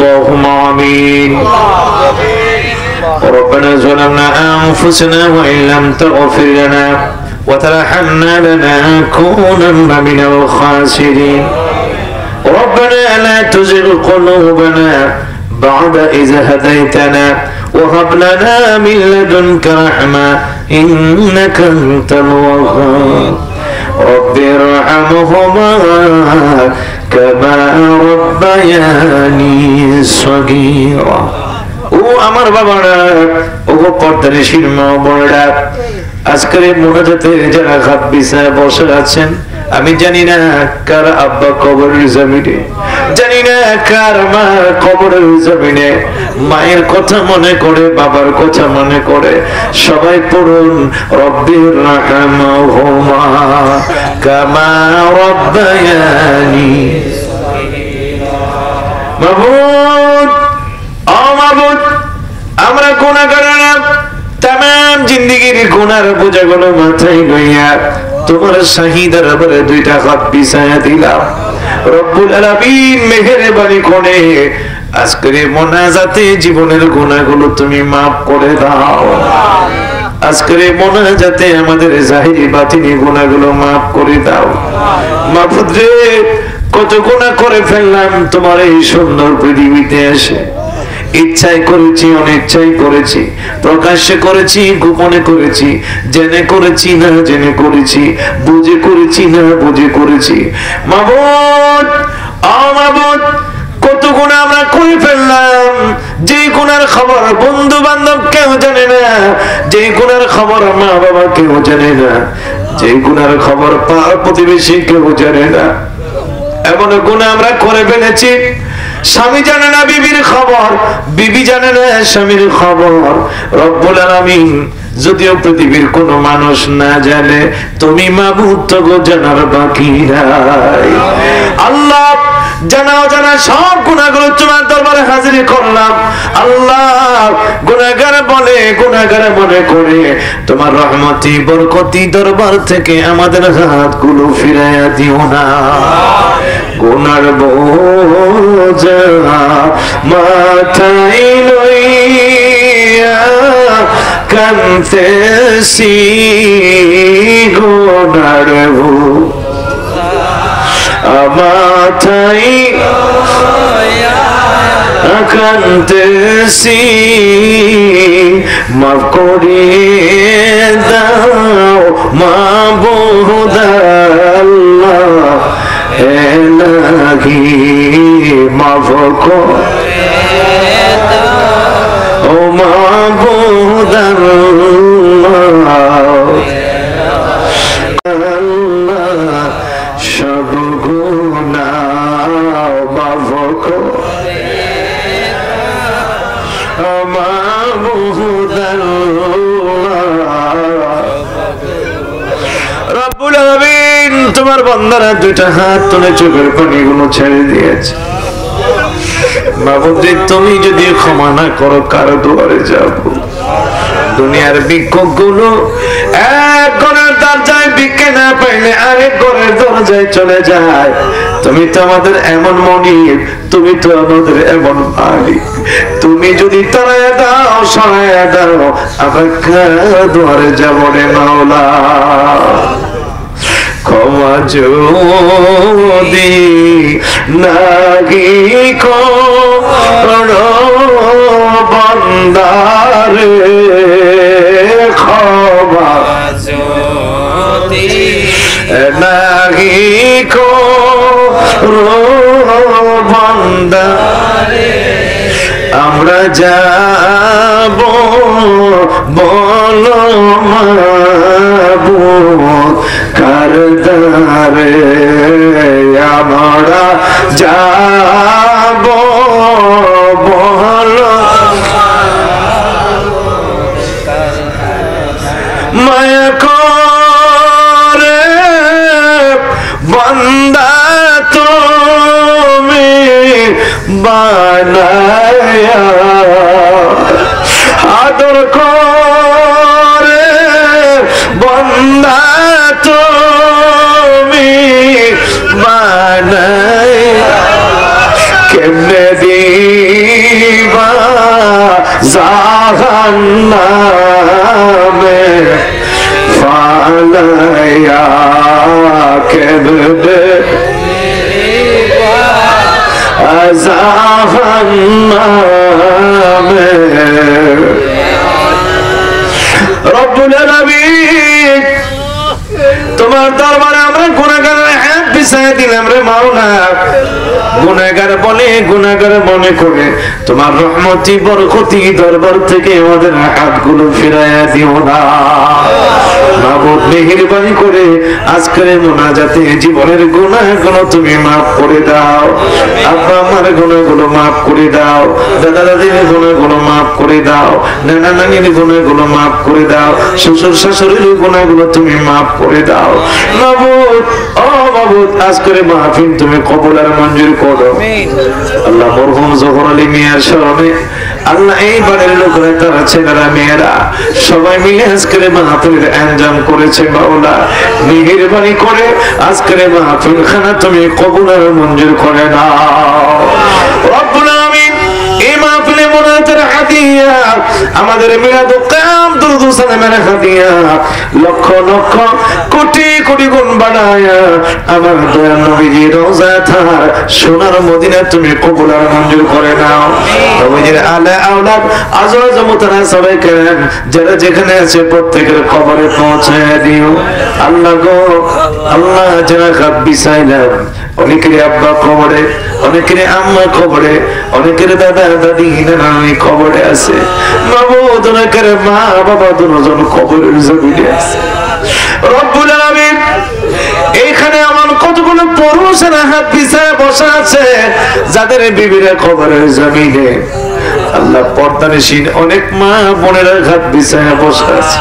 اللهم آمين ربنا ظلمنا أنفسنا وإن لم تغفر لنا وترحمنا لنكونن من الخاسرين ربنا لا تزغ قلوبنا بعد إذ هديتنا وهب لنا من لدنك رحمة إنك أنت الوهاب رب ارحمهما كما ربياني صغيرا ও আমার বাবারা ও পর্দানিশীল মা বোনেরা আজকের মোনাজাতে যারা হাত বিছায় বসে আছেন আমি জানি না কার আব্বা কবরের জমিনে জানি না কার মা কবরের জমিনে মায়ের কথা মনে করে বাবার কথা মনে করে সবাই পড়ুন রব্বির রাহমাহুমা কামা রব্বায়ানি মাবুদ ও মাবুদ আমরা গুনাহগার না तमाम जिंदगीर गुनार বোঝাগুলো মাথায় লইয়া তোমার শাহিদার উপরে দুইটা হাত বিছায়া দিলাম রব্বুল আলামিন মেহেরবানি করে আজকের মোনাজাতে জীবনের গুনাহগুলো তুমি maaf করে দাও আজকের মোনাজাতে আমাদের জাহিরি বাতিনি গুনাহগুলো maaf করে দাও মাবুদ রে কত গুনাহ করে ফেললাম তোমার এই সুন্দর পৃথিবীতে এসে ইচ্ছাই করেছি অনিচ্ছাই করেছি প্রকাশ্যে করেছি গোপনে করেছি জেনে করেছি না জেনে করেছি বুঝে করেছি না বুঝে করেছি মাবুদ ও মাবুদ কত গুনাহ আমরা করে ফেললাম যে গুনার খবর বন্ধু বান্ধব কেউ জানে না যে গুনার খবর মা বাবা কেউ জানে না যে গুনার খবর পাড়া প্রতিবেশী কেউ জানে না এমন গুনাহ আমরা করে ফেলেছি স্বামী জানে না বিবির খবর বিবি জানে না স্বামীর খবর রব্বুল আলামিন যদিও পৃথিবীর কোন মানুষ না জানে তুমি মাবুদ তো জানার বাকি নাই আল্লাহ জানা জানা সব গুনাহগুলো তোমার দরবারে হাজির করলাম আল্লাহ গুনাহগার মনে করে তোমার রহমতি বরকতি দরবার থেকে আমাদের হাতগুলো ফিরাইয়া দিও না গুনার বোঝা মাথায় লইয়া কাঁদতেছি গুনার বোঝা মাথায় কাঁদতেছি মাফ করে দাও মাবুদ আল্লাহ এলাহি মাফ করে দাও ও মাবুদ আল্লাহ সব গুনাহ মাফ করে দাও মাবুদ আল্লাহ রব্বুল আলামিন তোমার বান্দারা দুইটা হাত তুলে চোখের পানিগুলো ছেড়ে দিয়েছে মাবুদ তুমি যদি ক্ষমা না করো কার দুয়ারে যাব দুনিয়ার ভিক্ষুকগুলো এক ঘরের দরজায় ভিক্ষা না পাইলে আরেক ঘরের দরজায় চলে যায় তুমি তো আমাদের এমন মনিব তুমি তো আমাদের এমন মালিক তুমি যদি তাড়ায় দাও সরায় দাও আমরা কার দুয়ারে যাব রে মাওলা ক্ষমা যদি নাহি করো বান্দারে ক্ষমা যদি নাহি করো বান্দারে আমরা যাব বলো মাবুদ কার দ্বারে আমরা যাব বলো মায়া করে বান্দা তুমি বানায়া আদর করে বান্দা তুমি বানায়া কেমনে জাহান্নামে। রব্বুল আলামিন তোমার দরবারে আমরা গুনাহগারের হাত বিছায় দিলাম রে মাওলা। গুনাহগার মনে করে তোমার রহমতি বরকতি দরবার থেকে আমাদের হাতগুলো ফিরাইয়া দিও না মাবুদ। মেহেরবানি করে আজকের মোনাজাতে জীবনের গুনাহগুলো তুমি মাফ করে দাও। আব্বা আমার গুনাহগুলো মাফ করে দাও, দাদা দাদির গুনাহগুলো মাফ করে দাও, নানা নানির গুনাহগুলো মাফ করে দাও, শ্বশুর শাশুড়ির গুনাহগুলো তুমি মাফ করে দাও মাবুদ। ও মাবুদ, আজকের মাহফিল তুমি কবুল আর মঞ্জুর করো আল্লাহ। মরহুম জোহর আলী মিয়ার স্মরণে আল্লাহ এই বাড়ির লোকেরা, তারা ছেলেরা মেয়েরা সবাই মিলে আজকের মাহফিলের আয়োজন করেছে মাওলা। মেহেরবানি করে আজকের মাহফিল খানা তুমি কবুল আর মঞ্জুর করে নাও রব্বুল আমিন। এই মাহফিলে মোনাজাতের হাদিয়া, আমাদের মিলাদ ও কিয়াম দুরূদ ও সালামের হাদিয়া লক্ষ লক্ষ কোটি কোটি গুণ বানায়া আমার দয়াল নবীজির রওজা থার সোনার মদিনা তুমি কবুল আর মঞ্জুর করে নাও। নবীজির আলে আওলাদ আজওয়াজ মুতারা সবাই করেন যারা যেখানে আছে প্রত্যেকের কবরে পৌঁছায় দিও আল্লাহ গো আল্লাহ। যারা খাত বিছাইলাম, অনেকের আব্বা কবরে, অনেকের আম্মা কবরে, অনেকের দাদা দাদি নানি কবরে আছে মাবুদ, অনেকের মা বাবা দুজন কবরের জমিনে আছে রব্বুল আলামিন। এইখানে আমার কতগুলো পুরুষেরা হাত বিছায় বসা আছে যাদের বিবিরা কবরের জমিনে আল্লাহ। পর্দানিসীন অনেক মা বোনেরা হাত বিছায় বসা আছে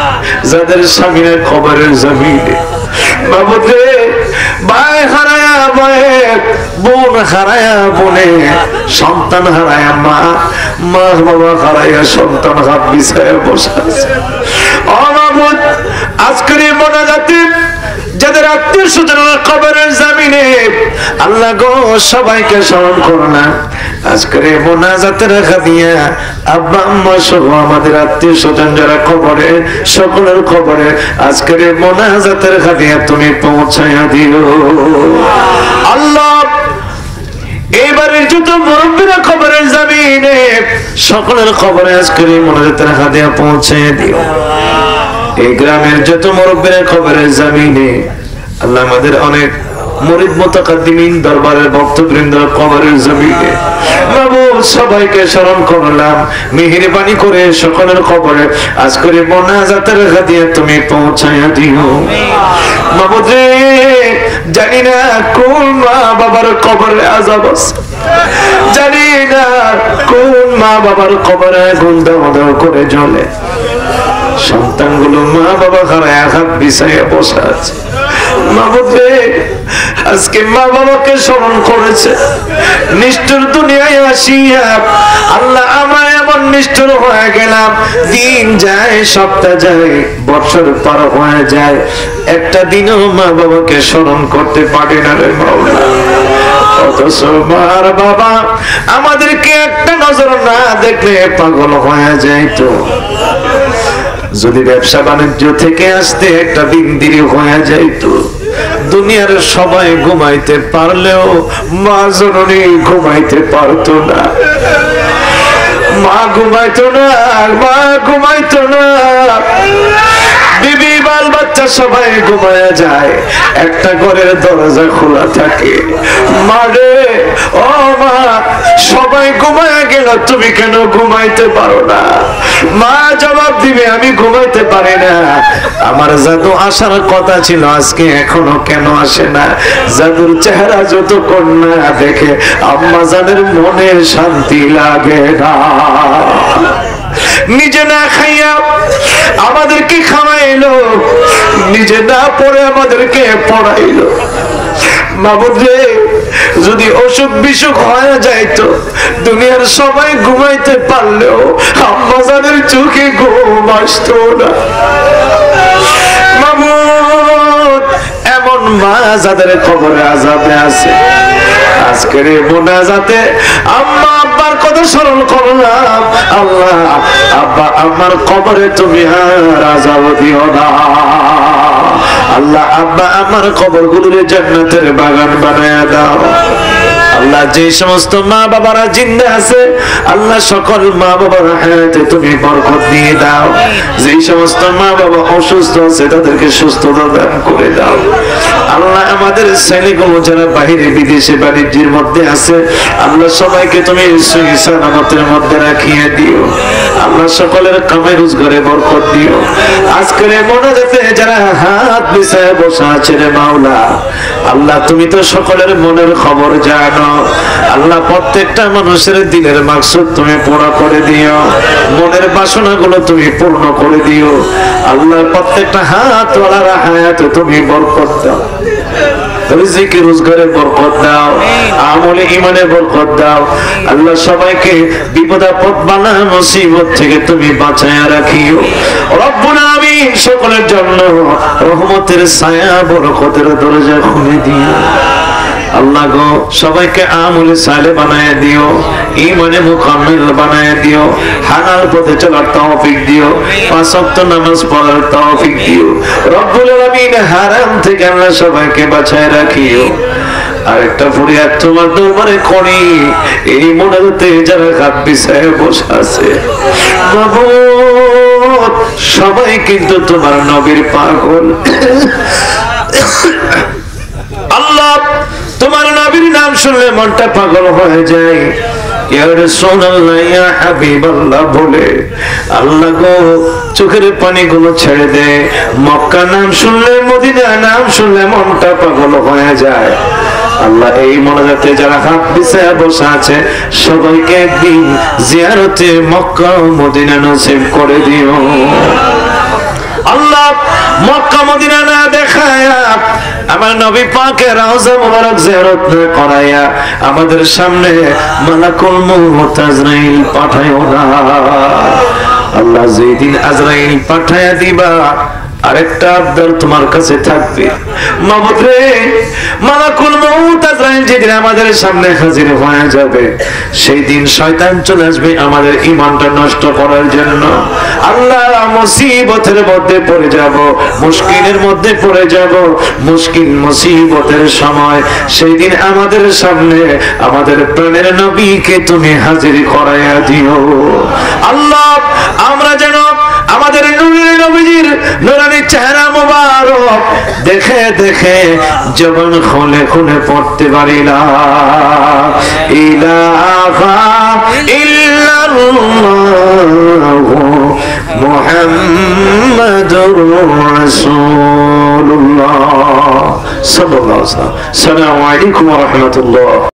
যাদের স্বামীরা কবরের জমিনে মাবুদ রে। ভাই হারায়া ভাইয়ে, বোন হারায়া বোনে, সন্তান হারায়া মা, মা বাবা হারায়া সন্তান হাত বিছায় বসা আছে। ও মাবুদ, আজকের এই মোনাজাতে যাদের আত্মীয় স্বজনরা কবরের জমিনে আল্লাহ গো সবাইকে স্মরণ করো না। আজকের মোনাজাতের হাদিয়া আব্বা আম্মা সহ আমাদের আত্মীয় স্বজন যারা কবরে, সকলের কবরে আজকের মোনাজাতের হাদিয়া তুমি পৌঁছায়া দিও আল্লাহ। এইবারের যত মুরব্বীরা কবরের জমিনে সকলের কবরে আজকের মোনাজাতের হাদিয়া পৌঁছায়া দিও। এই গ্রামের যত মুরব্বীরা কবরের জমিনে আল্লাহ, আমাদের অনেক মুরিদ মুতাকাদ্দিমিন দরবারের ভক্তবৃন্দ কবরের জমিনে মাবুদ সবাইকে স্মরণ করলাম। মেহেরবানি করে সকলের কবরে আজকের মোনাজাতের হাদিয়া তুমি পৌঁছায়া দিও মাবুদ রে। জানি না কোন মা বাবার কবরে আযাব আছে, জানি না কোন মা বাবার কবরে আগুন দাও দাও করে জ্বলে। সন্তানগুলো মা বাবা হারায় হাত বিছাইয়া বসে আছে মাবুদ রে। আজকে মা বাবাকে স্মরণ করেছে নিষ্ঠুর দুনিয়ায় আসিয়া আল্লাহ, আমার এমন নিষ্ঠুর হয়ে গেলাম। দিন যায়, সপ্তাহ যায়, বছর পার হয়ে যায়, একটা দিনও মা বাবাকে স্মরণ করতে পারে না রে মাওলা। অথচ মার বাবা আমাদেরকে একটা নজর না দেখলে পাগল হয়ে যাইতো। যদি ব্যবসা বাণিজ্য থেকে আসতে একটা দিন দেরি হয়ে যাইতো, দুনিয়ার সবাই ঘুমাইতে পারলেও মা জননী ঘুমাইতে পারতো না। মা ঘুমাইতো না, মা ঘুমাইতো না। বিবি বাল বাচ্চা সবাই ঘুমায়া যায়, একটা ঘরের দরজা খোলা থাকে। মারে ও মা, সবাই ঘুমায়া গেল, তুমি কেন ঘুমাইতে পারো না? মা জবাব দিবে, আমি ঘুমাইতে পারি না। আমার জাদু আসার কথা ছিল আজকে এখনো কেন আসে না? জাদুর চেহারা যত কন্যা দেখে আম্মা জানের মনে শান্তি লাগে না। নিজে না খাইয়া আমাদেরকে খাওয়াইলো, নিজে না পড়ে আমাদেরকে পড়াইলো। মাবুদ রে, যদি অসুখ বিসুখ হয়ে যাইতো, দুনিয়ার সবাই ঘুমাইতে পারলেও আম্মা জানের চোখে ঘুম আসতো না। মাবুদ, এমন মা যাদের কবরে আযাবে আছে, আজকের মোনাজাতে আম্মা আব্বার কথা স্মরণ করলাম। আল্লাহ, আব্বা আমার কবরে তুমি আর আযাব দিও না। আল্লাহ, আব্বা আমার কবরগুলোরে জান্নাতের বাগান বানায়া দাও। আল্লাহ যে সমস্ত মা বাবারা জিন্দা আছে আল্লাহ সকল মা বাবার হায়াতে তুমি বরকত দিয়ে দাও। যে সমস্ত মা বাবা অসুস্থ আছে তাদেরকে সুস্থতা দান করে দাও। আল্লাহ আমাদের ছেলেগুলো যারা বাইরে বিদেশে বাণিজ্যের মধ্যে আছে আল্লাহ সবাইকে তুমি সহি সালামতের মধ্যে রাখিয়ে দিও। আল্লাহ সকলের কামাই রোজগারে বরকত দিও। আজকের মোনাজাতে যারা হাত বিছায় বসা আছে রে মাওলা, আল্লাহ তুমি তো সকলের মনের খবর জানো। আল্লাহ প্রত্যেকটা মানুষের দিলের মাকসুদ তুমি পুরো করে দিও, মনের বাসনাগুলো তুমি পূর্ণ করে দিও। আল্লাহ প্রত্যেকটা হাতওয়ালার হায়াতে তুমি বরকত দাও, রিজিকে রোজগারে বরকত দাও, আমলে ঈমানে বরকত দাও। আল্লাহ সবাইকে বিপদ আপদ বালা মুসিবত থেকে তুমি বাঁচায়া রাখিও। রব্বুল আমিন সকলের জন্য রহমতের ছায়া বরকতের দরজা খুলে দিও। আল্লাহ গো সবাইকে আমলে সালে বানায় দিও, ঈমানে মুকাম্মিল বানায় দিও, হালাল পথে চলার তৌফিক দিও, পাঁচ ওয়াক্ত নামাজ পড়ার তৌফিক দিও। রব্বুল আমিন হারাম থেকে আল্লাহ সবাইকে বাঁচায় রাখিও। আরেকটা ফরিয়াদ তোমার দরবারে করি, এই মোনাজাতে যারা হাত বিছায় বসে আছে মাবুদ সবাই কিন্তু তোমার নবীর পাগল। আল্লাহ তোমার নবীর নাম শুনলে মনটা পাগল হয়ে যায়। ইয়া রাসূলুল্লাহ ইয়া হাবিবাল্লাহ বলে আল্লাহ গো চোখের পানিগুলো ছেড়ে দে। মক্কা নাম শুনলে মদিনা নাম শুনলে মনটা পাগল হয়ে যায়। আল্লাহ এই মোনাজাতে যারা হাত বিছায়া বসে আছে সবাইকে একদিন জিয়ারতে মক্কা ও মদিনা নসিব করে দিও। আল্লাহ মক্কা মদিনা না দেখায়া আমার নবী পাকের রওজা মুবারক জিয়ারত না করায়া আমাদের সামনে মালাকুল মউত আজরাইল পাঠায়ো না। আল্লাহ যেদিন আজরাইল পাঠায়া দিবা আরেকটা আবদার তোমার কাছে থাকবে মাবুদ রে, মালাকুল মউত আজরাইল যেদিন আমাদের সামনে হাজির হয়ে যাবে সেই দিন শয়তান চলে আসবে আমাদের ঈমানটা নষ্ট করার জন্য। আল্লাহ মুসিবতের মধ্যে পড়ে যাব, মুশকিলের মধ্যে পড়ে যাব, মুশকিল মুসিবতের সময় সেই দিন আমাদের সামনে আমাদের প্রাণের নবীকে তুমি হাজির করাইয়া দিও। আল্লাহ আমরা যেন আমাদের নূরের নবীজির নূরানী চেহারা মোবারক দেখে দেখে জবান খুলে খুলে পড়তে পারি লা ইলাহা ইল্লাল্লাহু মুহাম্মাদুর রাসূলুল্লাহ সাল্লাল্লাহু আলাইহি ওয়াসাল্লাম। আসসালামু আলাইকুম ওয়া রাহমাতুল্লাহ।